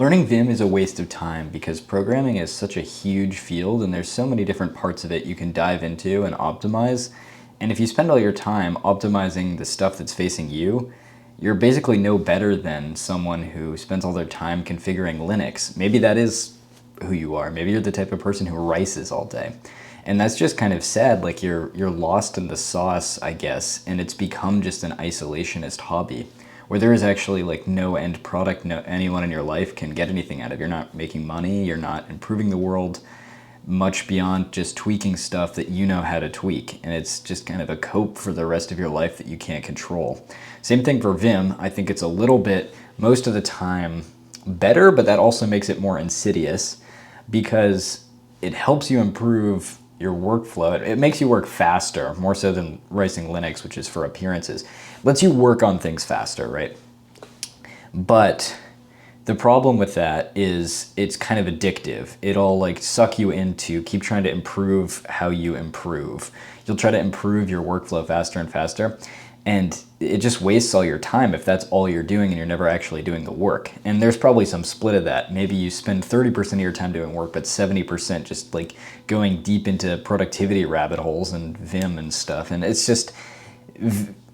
Learning Vim is a waste of time because programming is such a huge field and there's so many different parts of it you can dive into and optimize. And if you spend all your time optimizing the stuff that's facing you, you're basically no better than someone who spends all their time configuring Linux. Maybe that is who you are. Maybe you're the type of person who rices all day. And that's just kind of sad, like you're lost in the sauce, I guess, and it's become just an isolationist hobby where there is actually like no end product, no anyone in your life can get anything out of. You're not making money, you're not improving the world much beyond just tweaking stuff that you know how to tweak, and it's just kind of a cope for the rest of your life that you can't control. Same thing for Vim. I think it's a little bit, most of the time, better, but that also makes it more insidious because it helps you improve your workflow. It makes you work faster, more so than writing Linux, which is for appearances. It lets you work on things faster, right? But the problem with that is it's kind of addictive. It'll like suck you into keep trying to improve how you improve. You'll try to improve your workflow faster and faster, and it just wastes all your time if that's all you're doing and you're never actually doing the work. And there's probably some split of that. Maybe you spend 30% of your time doing work, but 70% just like going deep into productivity rabbit holes and Vim and stuff. And it's just,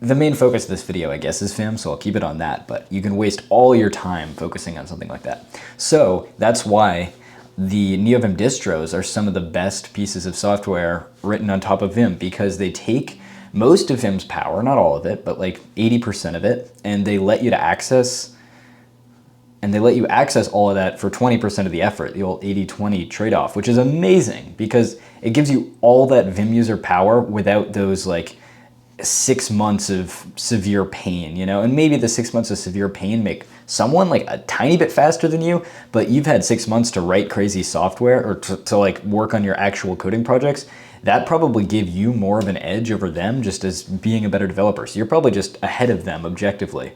the main focus of this video, I guess, is Vim, so I'll keep it on that, but you can waste all your time focusing on something like that. So that's why the LAZYvim distros are some of the best pieces of software written on top of Vim, because they take most of Vim's power, not all of it, but like 80% of it, and they let you access all of that for 20% of the effort, the old 80-20 trade-off, which is amazing because it gives you all that Vim user power without those like 6 months of severe pain, you know? And maybe the 6 months of severe pain make someone like a tiny bit faster than you, but you've had 6 months to write crazy software or to like work on your actual coding projects. That probably gave you more of an edge over them just as being a better developer. So you're probably just ahead of them objectively.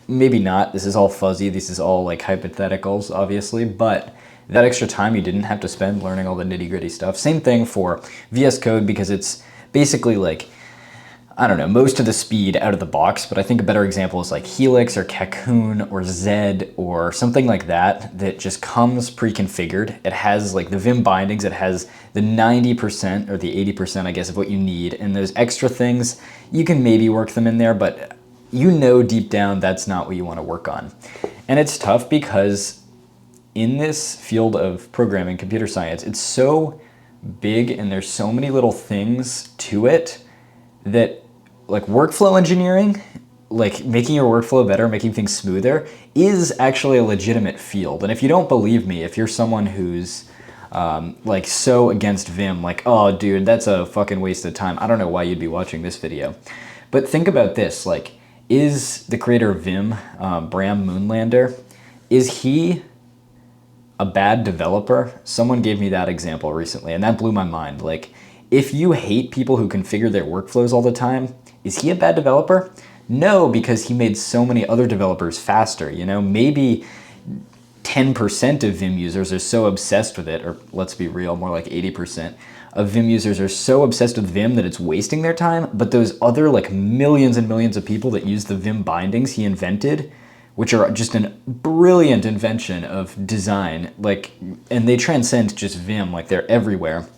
Maybe not, this is all fuzzy, this is all like hypotheticals, obviously, but that extra time you didn't have to spend learning all the nitty-gritty stuff. Same thing for VS Code, because it's basically like, I don't know, most of the speed out of the box, but I think a better example is like Helix or Cocoon or Zed or something like that that just comes pre-configured. It has like the Vim bindings, it has the 90% or the 80%, I guess, of what you need. And those extra things, you can maybe work them in there, but you know deep down that's not what you want to work on. And it's tough because in this field of programming, computer science, it's so big and there's so many little things to it that like workflow engineering, like making your workflow better, making things smoother, is actually a legitimate field. And if you don't believe me, if you're someone who's like so against Vim, like, oh dude, that's a fucking waste of time, I don't know why you'd be watching this video. But think about this, like, is the creator of Vim, Bram Moonlander, is he a bad developer? Someone gave me that example recently and that blew my mind. Like, if you hate people who configure their workflows all the time, is he a bad developer? No, because he made so many other developers faster, you know? Maybe 10% of Vim users are so obsessed with it, or let's be real, more like 80% of Vim users are so obsessed with Vim that it's wasting their time, but those other like millions and millions of people that use the Vim bindings he invented, which are just a brilliant invention of design, like, and they transcend just Vim, like they're everywhere.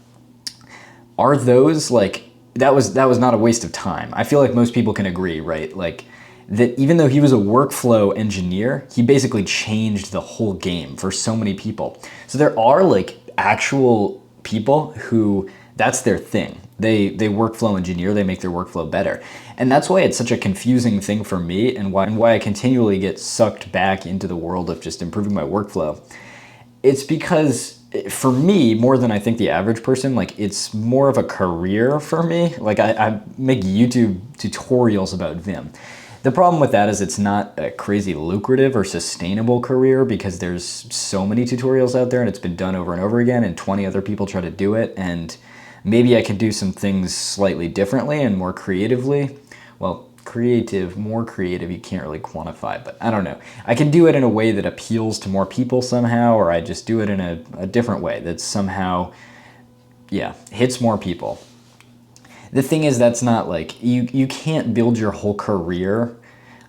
Are those like, that was not a waste of time? I feel like most people can agree, right? Like that even though he was a workflow engineer, he basically changed the whole game for so many people. So there are like actual people who that's their thing. They workflow engineer, they make their workflow better. And that's why it's such a confusing thing for me and why I continually get sucked back into the world of just improving my workflow. It's because for me, more than I think the average person, like it's more of a career for me. Like I make YouTube tutorials about Vim. The problem with that is it's not a crazy lucrative or sustainable career because there's so many tutorials out there and it's been done over and over again and 20 other people try to do it, and maybe I can do some things slightly differently and more creatively. Well, more creative, you can't really quantify, but I don't know. I can do it in a way that appeals to more people somehow, or I just do it in a different way that somehow, yeah, hits more people. The thing is, that's not like, you can't build your whole career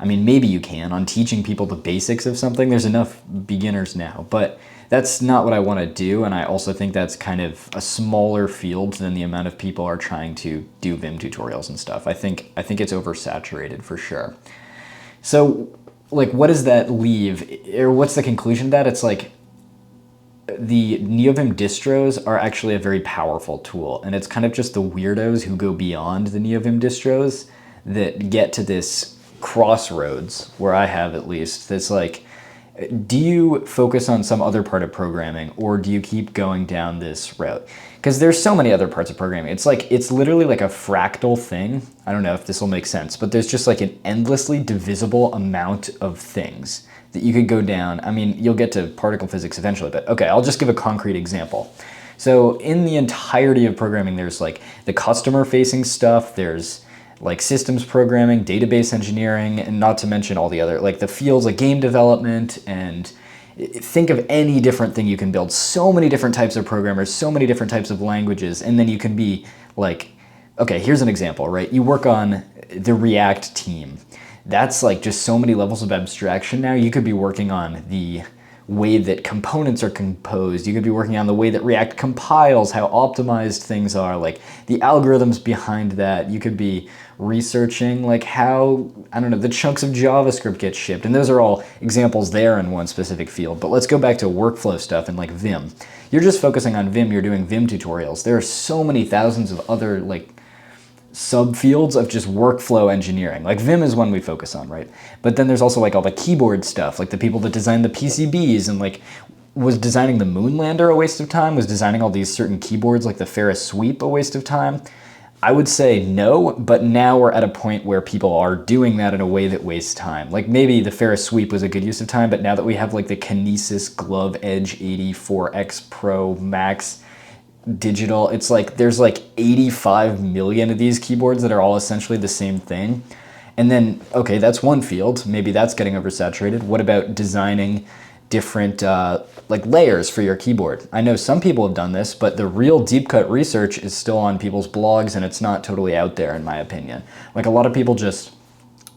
I mean, maybe you can on teaching people the basics of something. There's enough beginners now, but that's not what I want to do. And I also think that's kind of a smaller field than the amount of people are trying to do Vim tutorials and stuff. I think it's oversaturated for sure. So like, what does that leave, or what's the conclusion of that? It's like, the NeoVim distros are actually a very powerful tool, and it's kind of just the weirdos who go beyond the NeoVim distros that get to this crossroads, where I have at least, that's like, do you focus on some other part of programming, or do you keep going down this route? Because there's so many other parts of programming. It's like, it's literally like a fractal thing. I don't know if this will make sense, but there's just like an endlessly divisible amount of things that you could go down. I mean, you'll get to particle physics eventually, but okay, I'll just give a concrete example. So in the entirety of programming, there's like the customer facing stuff, there's like systems programming, database engineering, and not to mention all the other, like the fields like game development, and think of any different thing you can build. So many different types of programmers, so many different types of languages, and then you can be like, okay, here's an example, right? You work on the React team. That's like just so many levels of abstraction now. You could be working on the way that components are composed. You could be working on the way that React compiles, how optimized things are, like the algorithms behind that. You could be researching like how, I don't know, the chunks of JavaScript get shipped. And those are all examples there in one specific field. But let's go back to workflow stuff and like Vim. You're just focusing on Vim, you're doing Vim tutorials. There are so many thousands of other like subfields of just workflow engineering. Like Vim is one we focus on, right? But then there's also like all the keyboard stuff, like the people that design the PCBs, and like, was designing the Moonlander a waste of time? Was designing all these certain keyboards like the Ferris Sweep a waste of time? I would say no, but now we're at a point where people are doing that in a way that wastes time. Like maybe the Ferris Sweep was a good use of time, but now that we have like the Kinesis Glove Edge 84X Pro Max digital, it's like there's like 85 million of these keyboards that are all essentially the same thing. And then, okay, that's one field. Maybe that's getting oversaturated. What about designing different like layers for your keyboard? I know some people have done this, but the real deep cut research is still on people's blogs, and it's not totally out there in my opinion. Like a lot of people just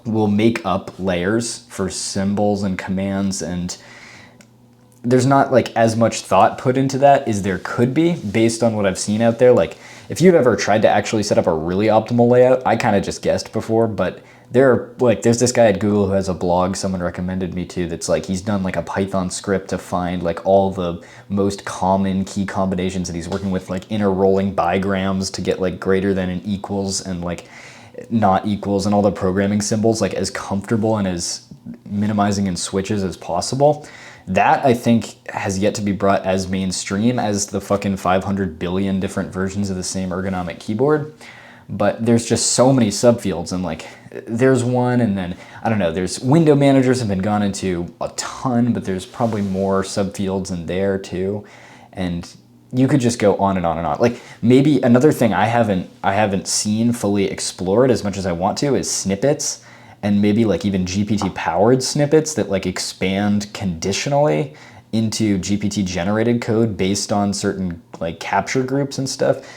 will make up layers for symbols and commands, and there's not like as much thought put into that as there could be based on what I've seen out there. Like if you've ever tried to actually set up a really optimal layout, I kind of just guessed before, but there's this guy at Google who has a blog someone recommended me to, that's like, he's done like a Python script to find like all the most common key combinations, and he's working with like inner rolling bigrams to get like greater than and equals and like not equals and all the programming symbols like as comfortable and as minimizing in switches as possible. That, I think, has yet to be brought as mainstream as the fucking 500 billion different versions of the same ergonomic keyboard. But there's just so many subfields, and like, there's one, and then, I don't know, there's window managers have been gone into a ton, but there's probably more subfields in there too. And you could just go on and on and on. Like maybe another thing I haven't seen fully explored as much as I want to is snippets. And maybe like even GPT powered snippets that like expand conditionally into GPT generated code based on certain like capture groups and stuff.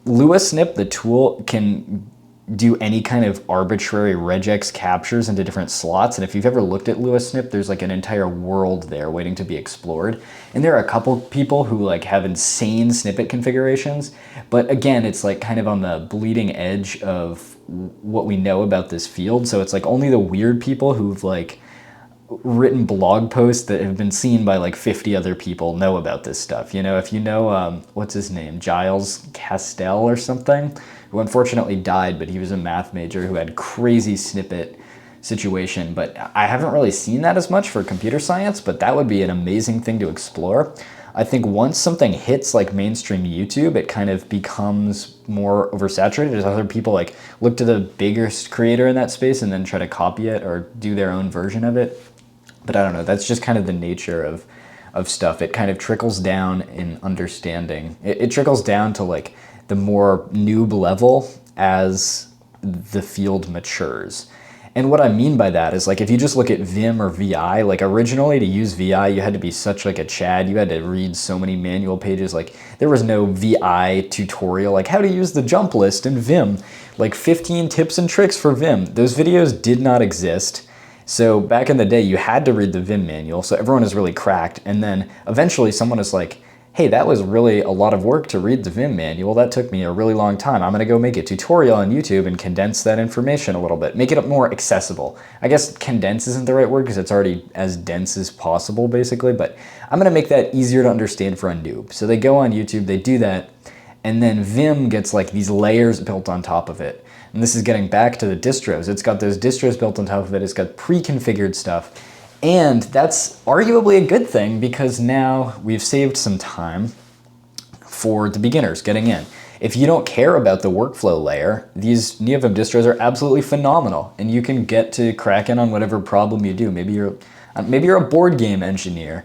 LuaSnip, the tool, can do any kind of arbitrary regex captures into different slots. And if you've ever looked at LuaSnip, there's like an entire world there waiting to be explored. And there are a couple people who like have insane snippet configurations. But again, it's like kind of on the bleeding edge of what we know about this field. So it's like only the weird people who've like written blog posts that have been seen by like 50 other people know about this stuff. You know, if you know, what's his name? Giles Castell or something, who unfortunately died, but he was a math major who had crazy snippet situation. But I haven't really seen that as much for computer science, but that would be an amazing thing to explore. I think once something hits like mainstream YouTube, it kind of becomes more oversaturated as other people like look to the biggest creator in that space and then try to copy it or do their own version of it. But I don't know, that's just kind of the nature of stuff. It kind of trickles down in understanding. It trickles down to like the more noob level as the field matures. And what I mean by that is like, if you just look at Vim or VI, like originally to use VI, you had to be such like a Chad. You had to read so many manual pages. Like there was no VI tutorial, like how to use the jump list in Vim, like 15 tips and tricks for Vim. Those videos did not exist. So back in the day, you had to read the Vim manual, so everyone is really cracked. And then eventually someone is like, hey, that was really a lot of work to read the Vim manual. That took me a really long time. I'm gonna go make a tutorial on YouTube and condense that information a little bit, make it more accessible. I guess condense isn't the right word because it's already as dense as possible, basically, but I'm gonna make that easier to understand for a noob. So they go on YouTube, they do that, and then Vim gets like these layers built on top of it. And this is getting back to the distros. It's got those distros built on top of it. It's got pre-configured stuff. And that's arguably a good thing because now we've saved some time for the beginners getting in. If you don't care about the workflow layer, these LAZYvim distros are absolutely phenomenal, and you can get to cracking on whatever problem you do. Maybe you're a board game engineer.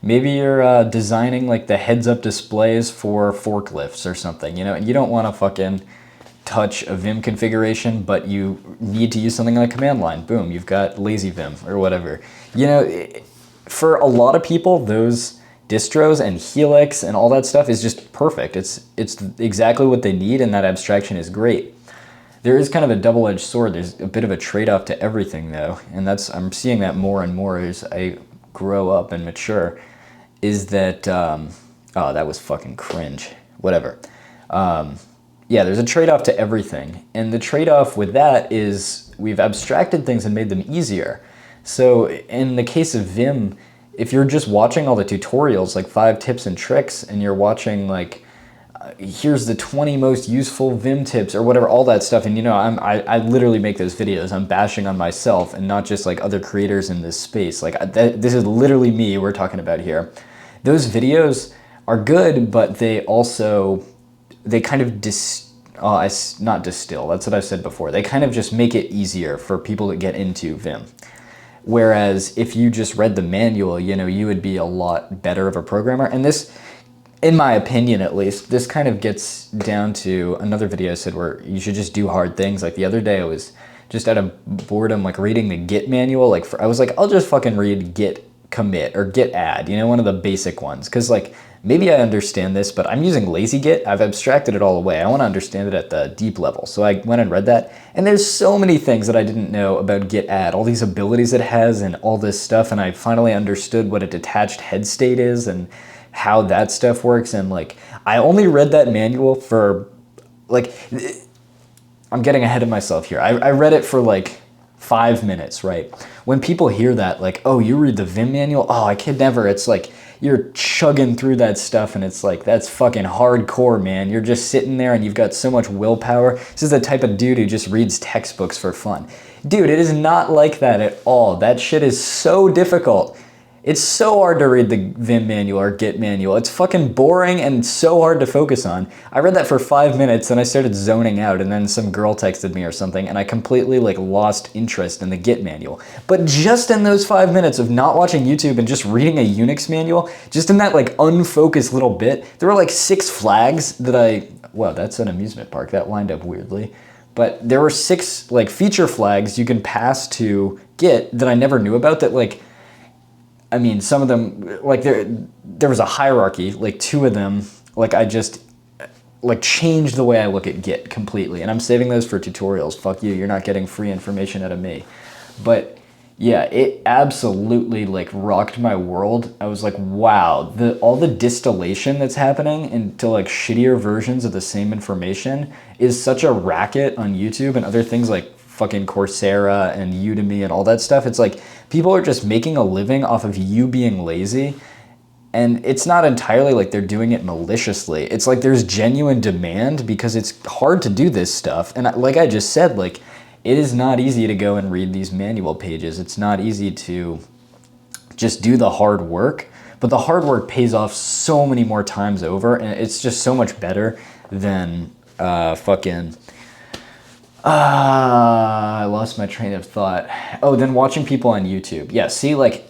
Maybe you're designing like the heads-up displays for forklifts or something, you know, and you don't want to fucking touch a Vim configuration, but you need to use something on a command line. Boom, you've got LAZYvim or whatever. You know, for a lot of people, those distros and Helix and all that stuff is just perfect. It's exactly what they need, and that abstraction is great. There is kind of a double-edged sword. There's a bit of a trade-off to everything, though, and I'm seeing that more and more as I grow up and mature, is that, oh, that was fucking cringe. Whatever. Yeah, there's a trade-off to everything. And the trade-off with that is we've abstracted things and made them easier. So in the case of Vim, if you're just watching all the tutorials, like 5 tips and tricks, and you're watching like, here's the 20 most useful Vim tips or whatever, all that stuff. And you know, I literally make those videos. I'm bashing on myself and not just like other creators in this space. Like this is literally me we're talking about here. Those videos are good, but they also, they kind of not distill, that's what I've said before. They kind of just make it easier for people to get into Vim. Whereas if you just read the manual, you know, you would be a lot better of a programmer. And this, in my opinion at least, this kind of gets down to another video I said where you should just do hard things. Like the other day I was just out of boredom, like reading the Git manual. Like I was like, I'll just fucking read Git commit or Git add, you know, one of the basic ones. Cause like, maybe I understand this, but I'm using LazyGit. I've abstracted it all away. I want to understand it at the deep level. So I went and read that. And there's so many things that I didn't know about Git add, all these abilities it has and all this stuff. And I finally understood what a detached head state is and how that stuff works. And like, I only read that manual for like, I'm getting ahead of myself here. I read it for like 5 minutes, right? When people hear that, like, oh, you read the Vim manual? Oh, I could never. It's like, you're chugging through that stuff and it's like, that's fucking hardcore, man. You're just sitting there and you've got so much willpower. This is the type of dude who just reads textbooks for fun. Dude, it is not like that at all. That shit is so difficult. It's so hard to read the Vim manual or Git manual. It's fucking boring and so hard to focus on. I read that for 5 minutes and I started zoning out, and then some girl texted me or something and I completely like lost interest in the Git manual. But just in those 5 minutes of not watching YouTube and just reading a Unix manual, just in that like unfocused little bit, there were like 6 flags that wow, that's an amusement park. That lined up weirdly. But there were 6 like feature flags you can pass to Git that I never knew about that like, I mean, some of them, like there was a hierarchy, like 2 of them, like I just like changed the way I look at Git completely. And I'm saving those for tutorials. Fuck you, you're not getting free information out of me. But yeah, it absolutely like rocked my world. I was like, wow, all the distillation that's happening into like shittier versions of the same information is such a racket on YouTube and other things like fucking Coursera and Udemy and all that stuff. It's like people are just making a living off of you being lazy, and it's not entirely like they're doing it maliciously. It's like there's genuine demand because it's hard to do this stuff. And like I just said, like it is not easy to go and read these manual pages. It's not easy to just do the hard work, but the hard work pays off so many more times over, and it's just so much better than I lost my train of thought. Oh, then watching people on YouTube. Yeah, see, like,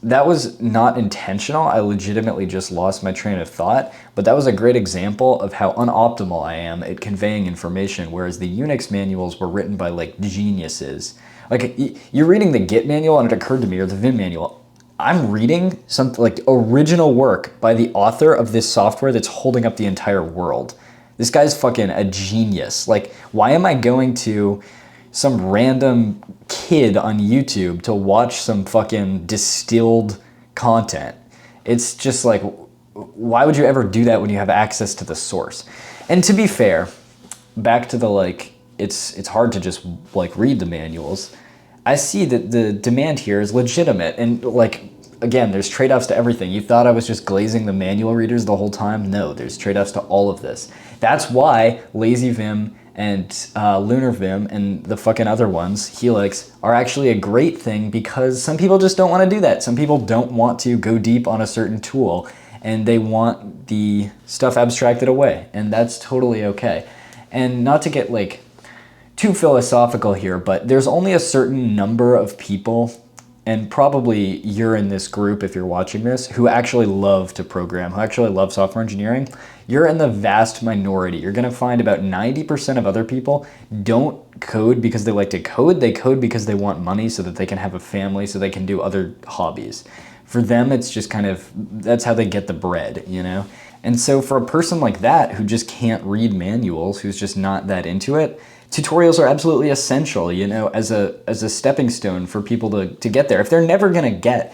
that was not intentional. I legitimately just lost my train of thought, but that was a great example of how unoptimal I am at conveying information, whereas the Unix manuals were written by, like, geniuses. Like, you're reading the Git manual, and it occurred to me, or the Vim manual, I'm reading some, like, original work by the author of this software that's holding up the entire world. This guy's fucking a genius. Like, why am I going to some random kid on YouTube to watch some fucking distilled content. It's just like, why would you ever do that when you have access to the source? And to be fair, back to the like, it's hard to just like read the manuals. I see that the demand here is legitimate, and like, again, there's trade-offs to everything. You thought I was just glazing the manual readers the whole time? No, there's trade-offs to all of this. That's why LAZYvim and LunarVim and the fucking other ones, Helix, are actually a great thing, because some people just don't want to do that. Some people don't want to go deep on a certain tool, and they want the stuff abstracted away, and that's totally okay. And not to get like too philosophical here, but there's only a certain number of people, and probably you're in this group if you're watching this, who actually love to program, who actually love software engineering. You're in the vast minority. You're gonna find about 90% of other people don't code because they like to code. They code because they want money so that they can have a family, so they can do other hobbies. For them, it's just kind of, that's how they get the bread, you know? And so for a person like that who just can't read manuals, who's just not that into it, tutorials are absolutely essential, you know, as a stepping stone for people to get there. If they're never gonna get,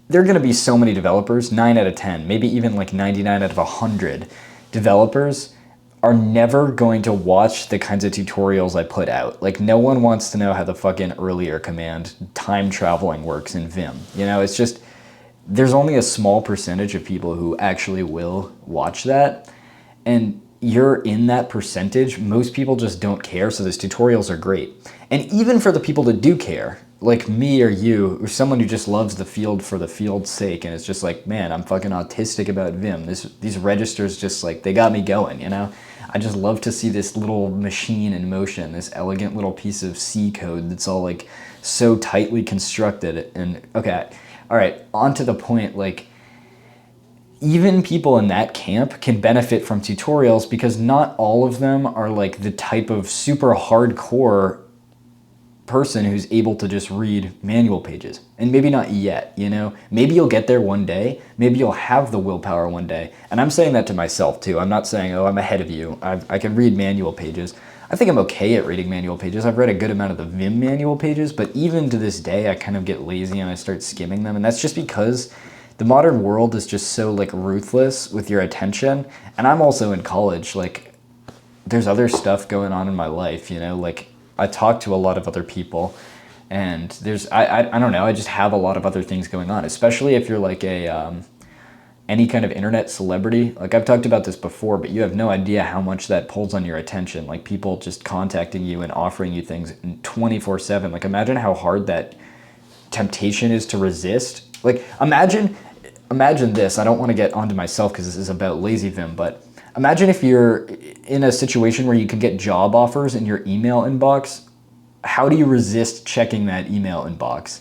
there are gonna be so many developers, 9 out of 10, maybe even like 99 out of 100 developers are never going to watch the kinds of tutorials I put out. Like, no one wants to know how the fucking earlier command time traveling works in Vim. You know, it's just, there's only a small percentage of people who actually will watch that. And you're in that percentage. Most people just don't care, so those tutorials are great. And even for the people that do care, like me or you, or someone who just loves the field for the field's sake, and it's just like, man, I'm fucking autistic about Vim. These registers just like, they got me going, you know? I just love to see this little machine in motion, this elegant little piece of C code that's all like so tightly constructed. And okay, all right, on to the point, like, even people in that camp can benefit from tutorials, because not all of them are like the type of super hardcore person who's able to just read manual pages. And maybe not yet, you know? Maybe you'll get there one day. Maybe you'll have the willpower one day. And I'm saying that to myself too. I'm not saying, oh, I'm ahead of you. I can read manual pages. I think I'm okay at reading manual pages. I've read a good amount of the Vim manual pages, but even to this day, I kind of get lazy and I start skimming them. And that's just because the modern world is just so like ruthless with your attention. And I'm also in college. Like, there's other stuff going on in my life, you know, like I talk to a lot of other people, and there's, I don't know, I just have a lot of other things going on, especially if you're like a, any kind of internet celebrity. Like, I've talked about this before, but you have no idea how much that pulls on your attention. Like, people just contacting you and offering you things 24/7. Like, imagine how hard that temptation is to resist. Like, imagine this. I don't want to get onto myself because this is about LAZYvim, but imagine if you're in a situation where you can get job offers in your email inbox. How do you resist checking that email inbox?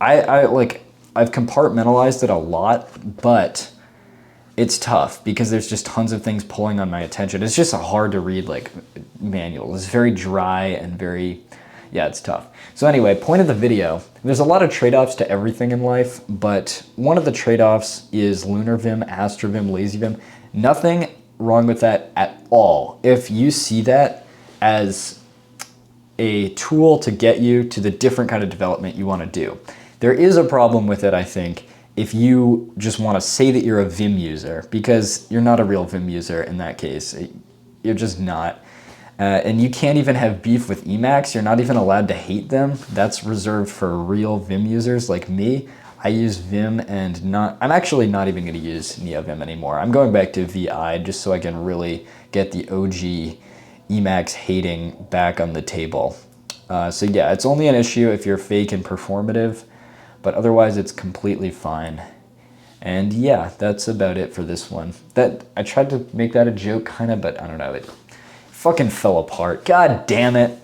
I've compartmentalized it a lot, but it's tough because there's just tons of things pulling on my attention. It's just hard to read like manual. It's very dry and very, yeah, it's tough. So anyway, point of the video, there's a lot of trade-offs to everything in life, but one of the trade-offs is LunarVim, AstroVim, LAZYvim. Nothing wrong with that at all. If you see that as a tool to get you to the different kind of development you want to do. There is a problem with it, I think, if you just want to say that you're a Vim user, because you're not a real Vim user in that case. You're just not. And you can't even have beef with Emacs. You're not even allowed to hate them. That's reserved for real Vim users like me. I use Vim and I'm actually not even going to use NeoVim anymore. I'm going back to VI just so I can really get the OG Emacs hating back on the table. So yeah, it's only an issue if you're fake and performative, but otherwise it's completely fine. And yeah, that's about it for this one. I tried to make that a joke kind of, but I don't know, it fucking fell apart. God damn it.